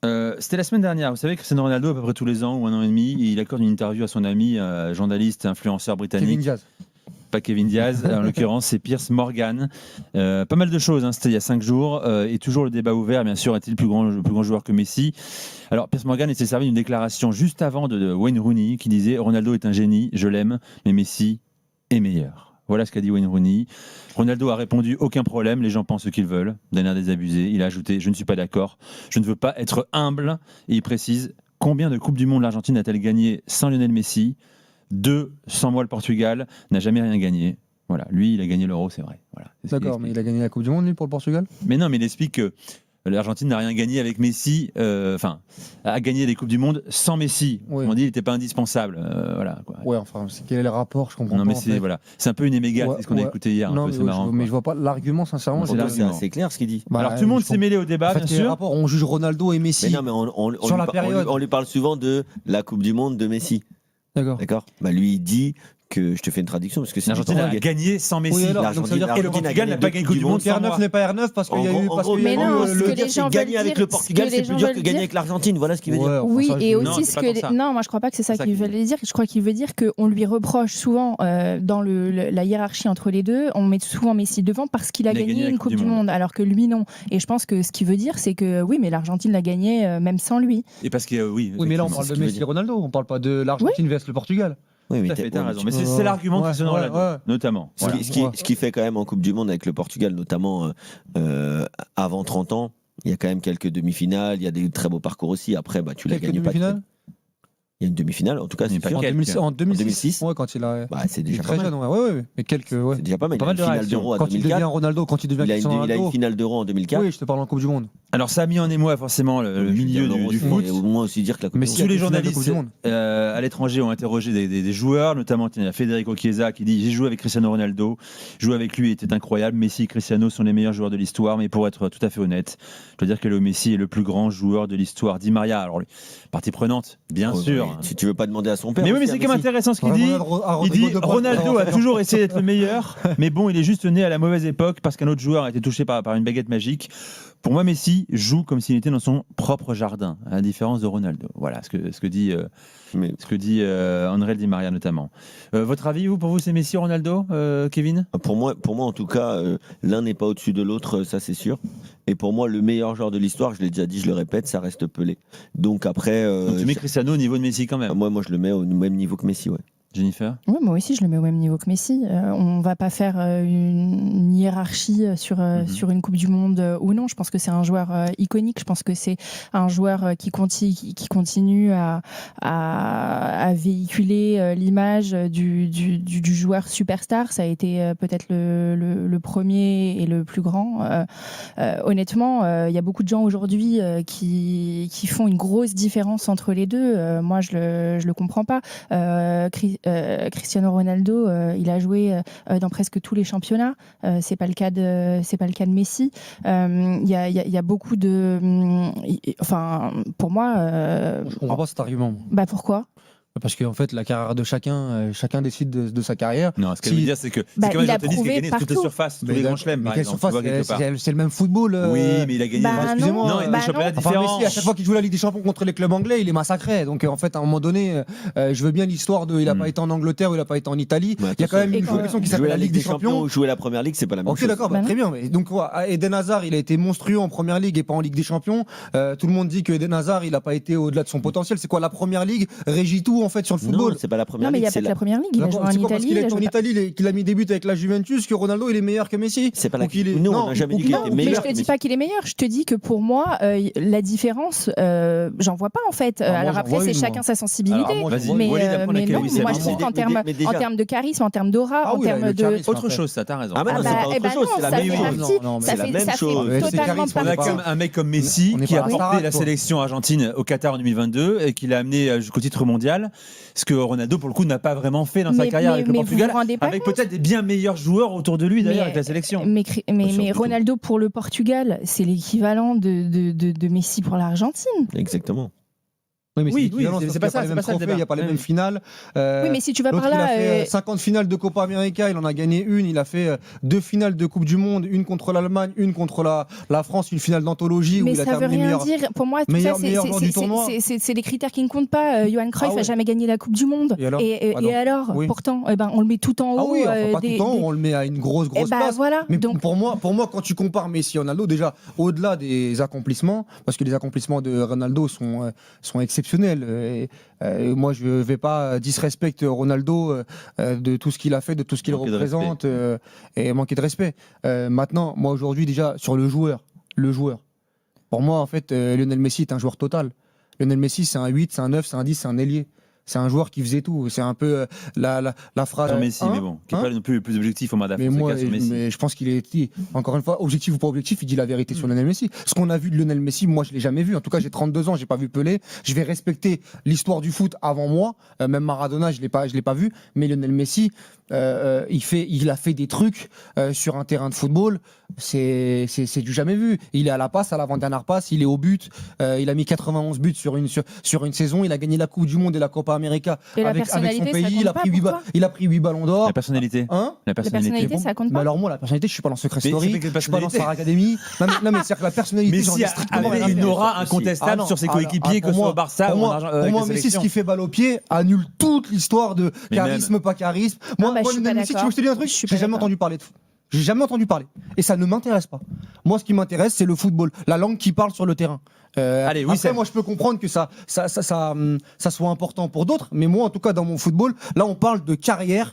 C'était la semaine dernière. Vous savez, Cristiano Ronaldo, à peu près tous les ans ou un an et demi, il accorde une interview à son ami, journaliste, influenceur britannique. Kevin Diaz. Pas Kevin Diaz, en l'occurrence, c'est Piers Morgan. Pas mal de choses, c'était il y a 5 jours. Et toujours le débat ouvert, bien sûr, est-il le plus grand joueur que Messi? Alors, Piers Morgan s'est servi d'une déclaration juste avant de Wayne Rooney qui disait Ronaldo est un génie, je l'aime, mais Messi est meilleur. Voilà ce qu'a dit Wayne Rooney. Ronaldo a répondu aucun problème, les gens pensent ce qu'ils veulent, d'un air désabusé. Il a ajouté je ne suis pas d'accord, je ne veux pas être humble. Et il précise combien de Coupes du Monde l'Argentine a-t-elle gagné sans Lionel Messi? 2, sans moi le Portugal, n'a jamais rien gagné. Voilà, lui il a gagné l'Euro, c'est vrai. Voilà, D'accord, mais il a gagné la Coupe du Monde lui pour le Portugal? Mais non, mais il explique que l'Argentine n'a rien gagné avec Messi, a gagné des Coupes du Monde sans Messi. Oui. On dit qu'il n'était pas indispensable. Voilà, quoi. Ouais, enfin, quel est le rapport? Je comprends non, pas. mais c'est voilà. C'est un peu une éméga, c'est ce qu'on a écouté hier. Non, c'est marrant. mais je vois pas l'argument, sincèrement. C'est assez clair ce qu'il dit. Alors tout le monde s'est mêlé au débat, en fait, bien quel est le sûr. rapport? On juge Ronaldo et Messi. Mais non, mais sur la période. on lui parle souvent de la Coupe du Monde de Messi. D'accord. Bah, lui, il dit que je te fais une traduction parce que c'est l'Argentine a gagné sans Messi. Oui, alors, donc ça veut dire que le Portugal n'a pas gagné Coupe du Monde. R9 n'est pas R9 parce qu'il y a eu. Mais non, ce que les gens gagner veulent avec dire, le Portugal, c'est plus dur que gagner avec l'Argentine. Voilà ce qu'il veut dire. Oui, et Non, aussi c'est ce pas que. pour ça. Non, moi je crois pas que c'est ça qu'il veut dire. Je crois qu'il veut dire qu'on lui reproche souvent dans la hiérarchie entre les deux, on met souvent Messi devant parce qu'il a gagné une Coupe du Monde, alors que lui non. Et je pense que ce qu'il veut dire, c'est que oui, mais l'Argentine l'a gagné même sans lui. Et parce que oui. Oui, mais là on parle de Messi et Ronaldo, on parle pas de l'Argentine vs le Portugal. Oui, mais t'as raison. Mais c'est l'argument de Cristiano Ronaldo, notamment. Ce qui fait quand même en Coupe du Monde avec le Portugal, notamment avant 30 ans, il y a quand même quelques demi-finales, il y a des très beaux parcours aussi. Après, tu l'as gagné pas. Il y a une demi-finale, en tout cas, c'est sûr. En 2006, ouais, quand il a. C'est déjà très jeune, mais quelques. Ouais. C'est déjà pas mal. Il a une finale d'Euro à 2004. Quand il devient Ronaldo, quand il devient Cristiano Ronaldo. Il a une finale d'Euro en 2004. Oui, je te parle en Coupe du Monde. Alors ça a mis en émoi forcément le milieu du foot. Au moins aussi dire que la Coupe mais du Monde. tous les journalistes à l'étranger ont interrogé des joueurs, notamment il y a Federico Chiesa qui dit j'ai joué avec Cristiano Ronaldo, jouer avec lui était incroyable. Messi et Cristiano sont les meilleurs joueurs de l'histoire, mais pour être tout à fait honnête, je dois dire que Léo Messi est le plus grand joueur de l'histoire. Di Maria, alors partie prenante, bien sûr. Si tu veux pas demander à son père. Mais oui, mais c'est quand même intéressant ce qu'il dit. Il dit Ronaldo a toujours essayé d'être le meilleur, mais bon, il est juste né à la mauvaise époque parce qu'un autre joueur a été touché par une baguette magique. Pour moi, Messi joue comme s'il était dans son propre jardin, à la différence de Ronaldo. Voilà ce que dit André Di Maria notamment. Votre avis, pour vous, c'est Messi ou Ronaldo, Kevin? Pour moi, en tout cas, l'un n'est pas au-dessus de l'autre, ça c'est sûr. Et pour moi, le meilleur joueur de l'histoire, je l'ai déjà dit, je le répète, ça reste Pelé. Donc après. Donc tu mets Cristiano au niveau de Messi quand même? Moi, je le mets au même niveau que Messi, ouais. Jennifer? Oui, moi aussi, je le mets au même niveau que Messi. On ne va pas faire une hiérarchie sur une Coupe du Monde ou non. Je pense que c'est un joueur iconique. Je pense que c'est un joueur qui continue à véhiculer l'image du joueur superstar. Ça a été peut-être le premier et le plus grand. Honnêtement, il y a beaucoup de gens aujourd'hui qui font une grosse différence entre les deux. Moi, je le comprends pas. Cristiano Ronaldo, il a joué dans presque tous les championnats. C'est pas le cas de Messi. Il y a beaucoup de, pour moi. Je comprends pas cet argument. Bah pourquoi? Parce qu'en fait, la carrière de chacun décide de sa carrière. Non, ce qu'elle veut dire, c'est que c'est comme un tennis qui a gagné toutes les surfaces, tous les grands chelems. Mais quelle surface? C'est le même football. Oui, mais il a gagné. Excusez-moi. Non, il y a des championnats différents. Messi, à chaque fois qu'il joue la Ligue des Champions contre les clubs anglais, il est massacré. Donc en fait, à un moment donné, je veux bien l'histoire de il n'a pas été en Angleterre ou il n'a pas été en Italie. Il y a quand même une compétition qui s'appelle la Ligue des Champions. Jouer la Première Ligue, c'est pas la même chose. Ok, d'accord, très bien. Donc Eden Hazard, il a été monstrueux en Première Ligue et pas en Ligue des Champions. Tout le monde dit que Eden Hazard, il n'a pas été au-delà de son potentiel. C'est quoi la Première Ligue régit tout en fait sur le football? C'est pas la Première Ligue. Non, mais il n'y a pas que la Première Ligue. Il a joué en Italie. Parce qu'il est en Italie, qu'il a mis des buts avec la Juventus, que Ronaldo il est meilleur que Messi. C'est pas la. Non, on n'a jamais dit qu'il était meilleur. Mais je te dis pas qu'il est meilleur. Je te dis que pour moi, la différence, j'en vois pas en fait. Alors après, c'est chacun sa sensibilité. Mais non, moi je trouve qu'en termes de charisme, en termes d'aura, en termes de autre chose, ça t'as raison. Ah bah non, c'est pas autre chose, c'est la même chose. Ça fait totalement On a comme un mec comme Messi qui a porté la sélection argentine au Qatar en 2022 et qui l'a amené jusqu'au titre mondial. Ce que Ronaldo, pour le coup, n'a pas vraiment fait dans sa carrière avec le Portugal, avec peut-être des bien meilleurs joueurs autour de lui d'ailleurs avec la sélection. Mais Ronaldo pour le Portugal, c'est l'équivalent de Messi pour l'Argentine. Exactement. Oui, mais Oui, c'est équivalent, c'est parce pas qu'il y a ça, les mêmes c'est pas ça le trophées, débat. il n'y a pas les Oui. mêmes finales. Oui, mais si tu vas L'autre, par il a là, fait 50 finales de Copa América, il en a gagné une. Il a fait 2 finales de Coupe du Monde, une contre l'Allemagne, une contre la France, une finale d'anthologie où mais il a ça veut terminé rien meilleur. dire. Pour moi, tout meilleur- ça, meilleur joueur du tournoi. c'est les critères qui ne comptent pas. Johan Cruyff Ah ouais. n'a jamais gagné la Coupe du Monde. Et alors Et alors Oui. pourtant, on le met tout en haut. Ah oui, enfin, pas des- tout le temps, des- on le met à une grosse Eh ben, place. voilà. Mais Donc, pour moi, quand tu compares Messi et Ronaldo, déjà, au-delà des accomplissements, parce que les accomplissements de Ronaldo sont exceptionnels. Moi, je ne vais pas disrespecter Ronaldo de tout ce qu'il a fait, de tout ce qu'il Manquer de représente et manquer de respect. Maintenant, moi, aujourd'hui, déjà, sur le joueur, pour moi, en fait, Lionel Messi est un joueur total. Lionel Messi, c'est un 8, c'est un 9, c'est un 10, c'est un ailier. C'est un joueur qui faisait tout. C'est un peu la phrase. Sur Messi, mais bon, qui n'est pas non plus le plus objectif au Mada Mais moi, je pense qu'il est. Encore une fois, objectif ou pas objectif, il dit la vérité sur Lionel Messi. Ce qu'on a vu de Lionel Messi, moi, je l'ai jamais vu. En tout cas, j'ai 32 ans, j'ai pas vu Pelé. Je vais respecter l'histoire du foot avant moi. Même Maradona, je l'ai pas vu. Mais Lionel Messi, il a fait des trucs sur un terrain de football. C'est du jamais vu. Il est à la passe, à l'avant-dernière passe, il est au but. Il a mis 91 buts sur une saison. Il a gagné la Coupe du Monde et la Copa América Et la avec son personnalité, ça pays. compte pas pour toi Il a pris 8 ballons d'or. La personnalité. Hein La la personnalité, ça compte Mais pas. alors moi, la personnalité, je suis pas dans Secret Mais Story, c'est que la je suis pas dans personnalité. Star Academy. Non mais c'est-à-dire que la personnalité, j'en Messi ai strictement rien à avait une faire. aura incontestable sur ses coéquipiers, que ce soit au Barça pour ou moi, en pour moi, Messi, ce qu'il fait balle au pied annule toute l'histoire de Mais charisme, pas charisme. Moi, je suis Lionel pas Messi, tu veux d'accord. que je te dise un truc Je suis J'ai pas jamais d'accord. entendu parler de foot. J'ai jamais entendu parler. Et ça ne m'intéresse pas. Moi, ce qui m'intéresse, c'est le football, la langue qui parle sur le terrain. Allez, oui, après, moi, je peux comprendre que ça soit important pour d'autres, mais moi, en tout cas, dans mon football, là, on parle de carrière,